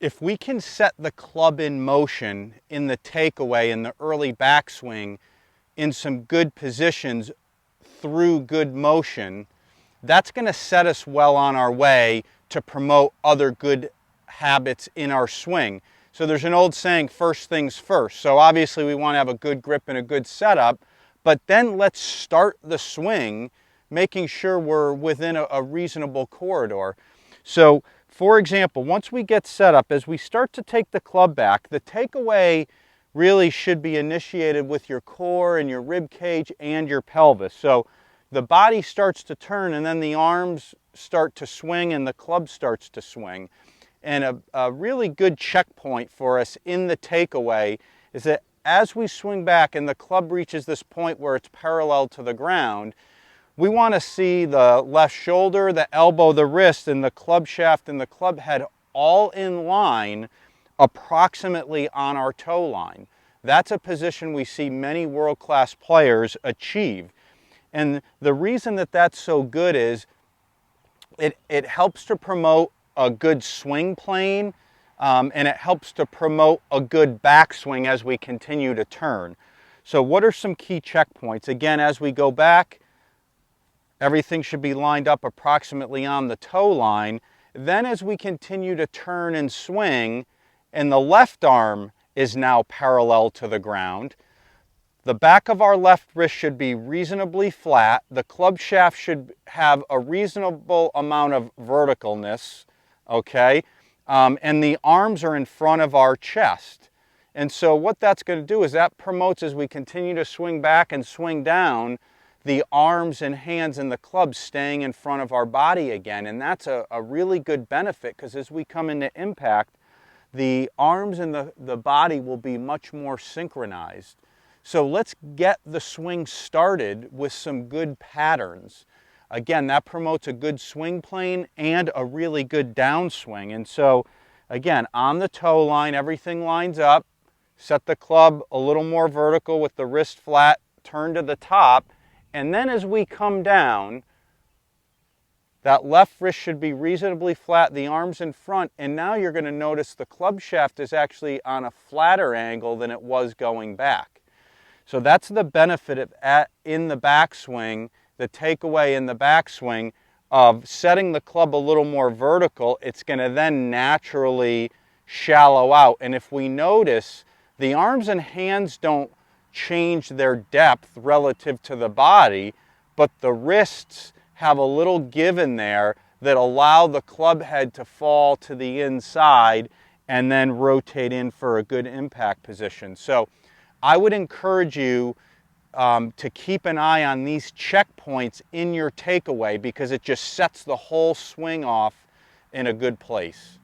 if we can set the club in motion in the takeaway, in the early backswing, in some good positions through good motion, that's going to set us well on our way to promote other good habits in our swing. So there's an old saying, first things first. So obviously we want to have a good grip and a good setup, but then let's start the swing making sure we're within a reasonable corridor. So for example, once we get set up, as we start to take the club back, the takeaway really should be initiated with your core and your rib cage and your pelvis. So the body starts to turn and then the arms start to swing and the club starts to swing. And a really good checkpoint for us in the takeaway is that as we swing back and the club reaches this point where it's parallel to the ground, we want to see the left shoulder, the elbow, the wrist, and the club shaft and the club head all in line approximately on our toe line. That's a position we see many world-class players achieve. And the reason that that's so good is it helps to promote a good swing plane, and it helps to promote a good backswing as we continue to turn. So what are some key checkpoints? Again, as we go back, everything should be lined up approximately on the toe line. Then as we continue to turn and swing, and the left arm is now parallel to the ground, the back of our left wrist should be reasonably flat. The club shaft should have a reasonable amount of verticalness, okay? And the arms are in front of our chest. And so what that's going to do is that promotes, as we continue to swing back and swing down, the arms and hands and the club staying in front of our body again. And that's a really good benefit, because as we come into impact, the arms and the body will be much more synchronized. So let's get the swing started with some good patterns. Again, that promotes a good swing plane and a really good downswing. And so, again, on the toe line, everything lines up. Set the club a little more vertical with the wrist flat, turn to the top. And then as we come down, that left wrist should be reasonably flat, the arms in front. And now you're going to notice the club shaft is actually on a flatter angle than it was going back. So that's the benefit of in the backswing, the takeaway in the backswing, of setting the club a little more vertical. It's going to then naturally shallow out. And if we notice, the arms and hands don't change their depth relative to the body, but the wrists have a little give in there that allow the club head to fall to the inside and then rotate in for a good impact position. So I would encourage you to keep an eye on these checkpoints in your takeaway, because it just sets the whole swing off in a good place.